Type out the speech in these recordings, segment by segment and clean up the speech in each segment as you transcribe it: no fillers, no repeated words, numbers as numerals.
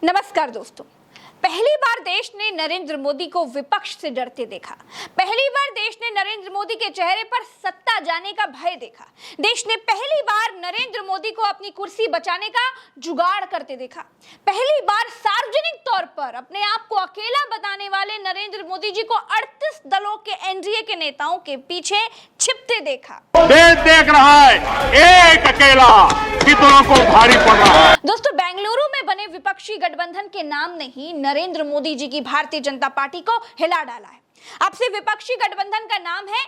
नमस्कार दोस्तों। पहली बार देश ने नरेंद्र मोदी को विपक्ष से डरते देखा। पहली बार देश ने नरेंद्र मोदी के चेहरे पर सत्ता जाने का भय देखा। देश ने पहली बार नरेंद्र मोदी को अपनी कुर्सी बचाने का जुगाड़ करते देखा। पहली बार सार्वजनिक तौर पर अपने आप को अकेला बताने वाले नरेंद्र मोदी जी को 38 दलों के एनडीए के नेताओं के पीछे छिपते देखा। देश देख रहा है एक अकेला कितनों को भारी पड़ रहा है। दोस्तों, बेंगलुरु में बने विपक्षी गठबंधन के नाम ने ही नरेंद्र मोदी जी की भारतीय जनता पार्टी को हिला डाला है। अब से विपक्षी गठबंधन का नाम है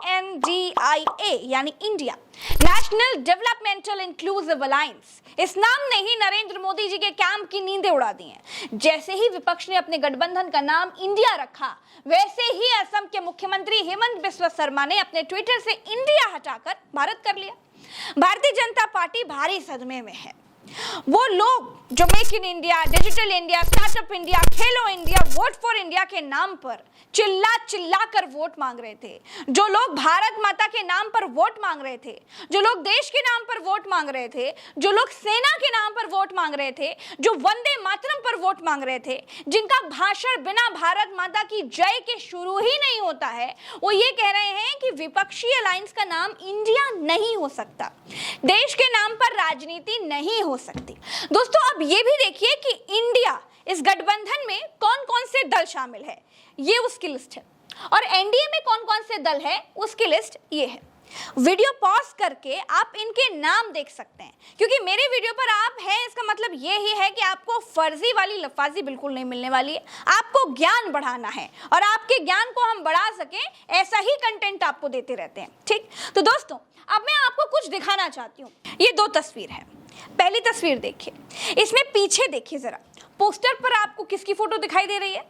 INDIA यानी India national developmental inclusive alliance. इस नाम ने ही नरेंद्र मोदी जी के कैंप की नींदें उड़ा दी हैं। जैसे ही विपक्ष ने अपने गठबंधन का नाम इंडिया रखा, वैसे ही असम के मुख्यमंत्री हेमंत बिस्वा शर्मा ने अपने ट्विटर से इंडिया हटाकर भारत कर लिया। भारतीय जनता पार्टी भारी सदमे में है। वो लोग जो make in India, digital India, startup India, Khelo India, vote for India के नाम पर चिल्ला चिल्ला कर वोट मांग रहे थे, जो लोग भारत माता के नाम पर वोट मांग रहे थे, जो लोग देश के नाम पर वोट मांग रहे थे, जो लोग सेना के नाम पर वोट मांग रहे थे, जो वंदे मातरम पर वोट मांग रहे थे, जिनका भाषण बिना भारत माता की जय के शुरू ही नहीं होता है, वो ये कह रहे हैं कि विपक्षी अलायंस का नाम इंडिया नहीं हो सकता, देश के नाम पर राजनीति नहीं हो सकती। दोस्तों, अब ये भी देखिए कि इंडिया इस गठबंधन में कौन कौन से दल शामिल है, ये उसकी लिस्ट है, और एनडीए में कौन कौन से दल है उसकी लिस्ट ये है। वीडियो पॉज करके आप इनके नाम देख सकते हैं, क्योंकि मेरे वीडियो पर आप हैं इसका मतलब ये ही है कि आपको फर्जी वाली लफाजी बिल्कुल नहीं मिलने वाली है। आपको ज्ञान बढ़ाना है और आपके ज्ञान को हम बढ़ा सकें ऐसा ही कंटेंट आपको देते रहते हैं। ठीक, तो दोस्तों अब मैं आपको कुछ दिखाना चाहती हूँ। ये दो तस्वीर है। पहली तस्वीर देखिए, इसमें पीछे देखिए जरा, पोस्टर पर आपको किसकी फोटो दिखाई दे रही है?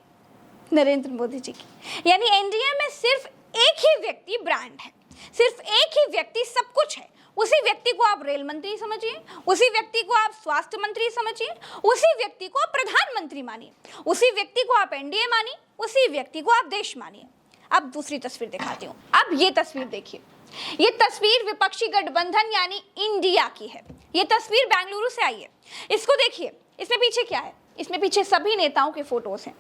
नरेंद्र मोदी जी की। यानी एनडीए में सिर्फ एक ही व्यक्ति ब्रांड है, सिर्फ एक ही व्यक्ति सब कुछ है। उसी व्यक्ति को आप रेल मंत्री समझिए, उसी व्यक्ति को आप स्वास्थ्य मंत्री समझिए, उसी व्यक्ति को आप प्रधानमंत्री मानिए, उसी व्यक्ति को आप एनडीए मानिए, उसी व्यक्ति को आप देश मानिए। अब दूसरी तस्वीर दिखाती हूँ। अब ये तस्वीर देखिए, ये तस्वीर विपक्षी गठबंधन यानी इंडिया की है। ये तस्वीर बेंगलुरु से आई है। इसको देखिए, इसमें पीछे क्या है? इसमें पीछे सभी नेताओं के फोटोज हैं।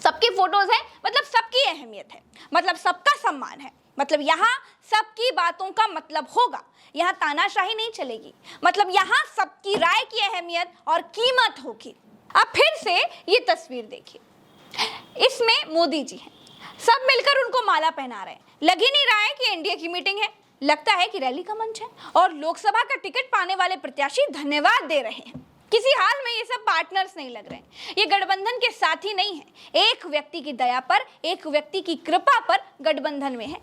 सबके फोटोज हैं, मतलब सबकी अहमियत है, मतलब सबका सम्मान है, मतलब यहाँ सबकी बातों का मतलब होगा, यहाँ तानाशाही नहीं चलेगी, मतलब यहाँ सबकी राय की अहमियत और कीमत होगी। अब फिर से ये तस्वीर देखिए, इसमें मोदी जी हैं, सब मिलकर उनको माला पहना रहे हैं। लग ही नहीं रहा है कि एनडीए की मीटिंग है, लगता है कि रैली का मंच है और लोकसभा का टिकट पाने वाले प्रत्याशी धन्यवाद दे रहे हैं। किसी हाल में ये सब पार्टनर्स नहीं लग रहे हैं, ये गठबंधन के साथी नहीं है। एक व्यक्ति की दया पर, एक व्यक्ति की कृपा पर गठबंधन में है।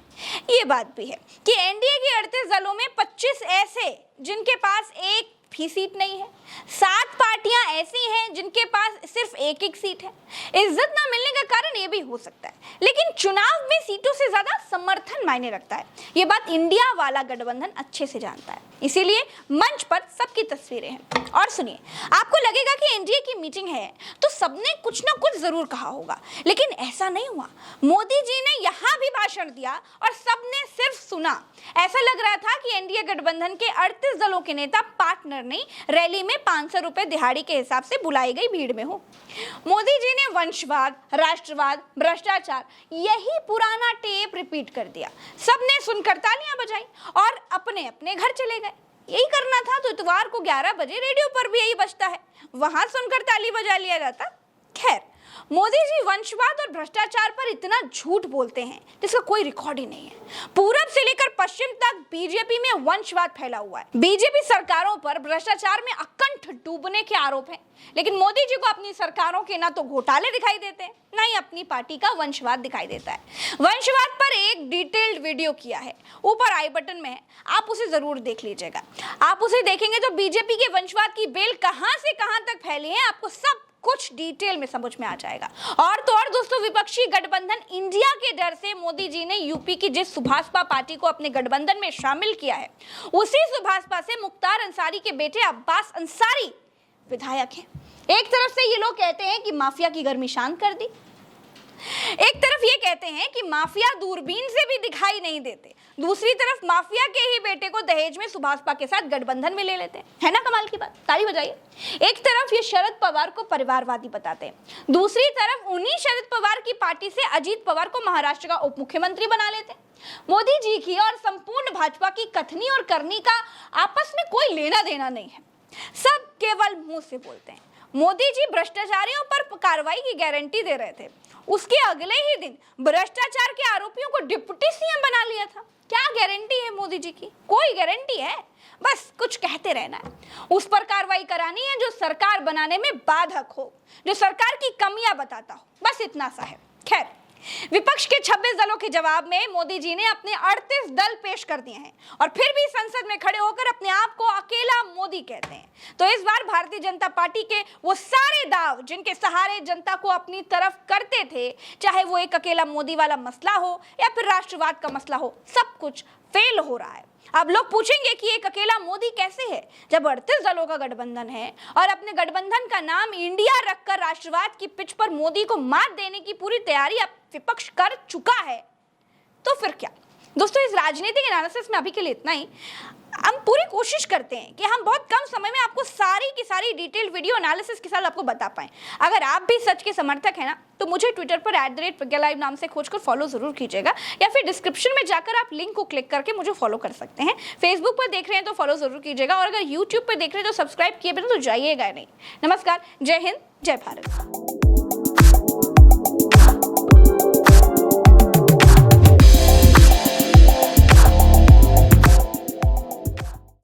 ये बात भी है कि एनडीए के 38 दलों में 25 ऐसे जिनके पास एक भी सीट नहीं है, 7 पार्टियां ऐसी हैं जिनके पास सिर्फ एक एक सीट है। इज्जत ना मिलने का कारण ये भी हो सकता है, लेकिन चुनाव में सीटों से ज्यादा समर्थन मायने रखता है। ये बात इंडिया वाला गठबंधन अच्छे से जानता है, इसीलिए मंच पर सबकी तस्वीरें हैं। और सुनिए, आपको लगेगा कि एनडीए की मीटिंग है तो सबने कुछ ना कुछ जरूर कहा होगा, लेकिन ऐसा नहीं हुआ। मोदी जी ने यहाँ भी भाषण दिया और सबने सिर्फ सुना। ऐसा लग रहा था कि एनडीए गठबंधन के 38 दलों के नेता पार्टनर नहीं, रैली में 500 रुपए दिहाड़ी के हिसाब से बुलाई गई भीड़ में हो। मोदी जी ने वंशवाद, राष्ट्रवाद, भ्रष्टाचार, यही पुराना टेप रिपीट कर दिया। सबने सुनकर तालियां बजाई और अपने अपने घर चले गए। यही करना था तो इतवार को 11 बजे रेडियो पर भी यही बजता है, वहां सुनकर ताली बजा लिया जाता। खैर, मोदी जी वंशवाद और भ्रष्टाचार पर इतना झूठ बोलते हैं जिसका कोई रिकॉर्ड ही नहीं है। पूरब से लेकर पश्चिम तक बीजेपी में वंशवाद फैला हुआ है। बीजेपी सरकारों पर भ्रष्टाचार में अकंठ डूबने के आरोप हैं, लेकिन मोदी जी को अपनी सरकारों के ना तो घोटाले दिखाई देते हैं, ना ही अपनी पार्टी का वंशवाद दिखाई देता है। वंशवाद पर एक डिटेल्ड वीडियो किया है, ऊपर आई बटन में है, आप उसे जरूर देख लीजिएगा। आप उसे देखेंगे तो बीजेपी के वंशवाद की बेल कहां से कहां तक फैली है, आपको सब कुछ डिटेल में समझ में आ जाएगा। और तो और दोस्तों, विपक्षी गठबंधन इंडिया के डर से मोदी जी ने यूपी की जिस सुभाषपा पार्टी को अपने गठबंधन में शामिल किया है, उसी सुभाषपा से मुख्तार अंसारी के बेटे अब्बास अंसारी विधायक हैं। एक तरफ से ये लोग कहते हैं कि माफिया की गर्मी शांत कर दी, एक तरफ ये कहते हैं कि माफिया दूरबीन से भी दिखाई नहीं देते, दूसरी तरफ माफिया के ही बेटे को दहेज में सुभाषपा के साथ गठबंधन में ले लेते हैं। है ना कमाल की बात, ताली बजाइए। एक तरफ ये शरद पवार को परिवारवादी बताते हैं, दूसरी तरफ उन्हीं शरद पवार की पार्टी से अजीत पवार को महाराष्ट्र का उप मुख्यमंत्री बना लेते हैं। मोदी जी की और संपूर्ण भाजपा की कथनी और करनी का आपस में कोई लेना देना नहीं है, सब केवल मुंह से बोलते हैं। मोदी जी भ्रष्टाचारियों पर कार्रवाई की गारंटी दे रहे थे, उसके अगले ही दिन भ्रष्टाचार के आरोपियों को डिप्टी सीएम बना लिया था। क्या गारंटी है मोदी जी की? कोई गारंटी है? बस कुछ कहते रहना है, उस पर कार्रवाई करानी है जो सरकार बनाने में बाधक हो, जो सरकार की कमियां बताता हो, बस इतना सा है। खैर, विपक्ष के 26 दलों के जवाब में मोदी जी ने अपने 38 दल पेश कर दिए हैं और फिर भी संसद में खड़े होकर अपने आप को अकेला मोदी कहते हैं। तो इस बार भारतीय जनता पार्टी के वो सारे दाव जिनके सहारे जनता को अपनी तरफ करते थे, चाहे वो एक अकेला मोदी वाला मसला हो या फिर राष्ट्रवाद का मसला हो, सब कुछ फेल हो रहा है। अब लोग पूछेंगे कि एक अकेला मोदी कैसे है जब 38 दलों का गठबंधन है और अपने गठबंधन का नाम इंडिया रखकर राष्ट्रवाद की पिच पर मोदी को मात देने की पूरी तैयारी अब विपक्ष कर चुका है। तो फिर क्या दोस्तों, इस राजनीतिक एनालिसिस में अभी के लिए इतना ही। हम पूरी कोशिश करते हैं कि हम बहुत कम समय में आपको सारी की सारी डिटेल्ड वीडियो एनालिसिस के साथ आपको बता पाएं। अगर आप भी सच के समर्थक हैं ना, तो मुझे ट्विटर पर @प्रज्ञालाइव नाम से खोजकर फॉलो जरूर कीजिएगा, या फिर डिस्क्रिप्शन में जाकर आप लिंक को क्लिक करके मुझे फॉलो कर सकते हैं। फेसबुक पर देख रहे हैं तो फॉलो जरूर कीजिएगा, और अगर यूट्यूब पर देख रहे हैं तो सब्सक्राइब किए बिना तो जाइएगा नहीं। नमस्कार, जय हिंद, जय भारत।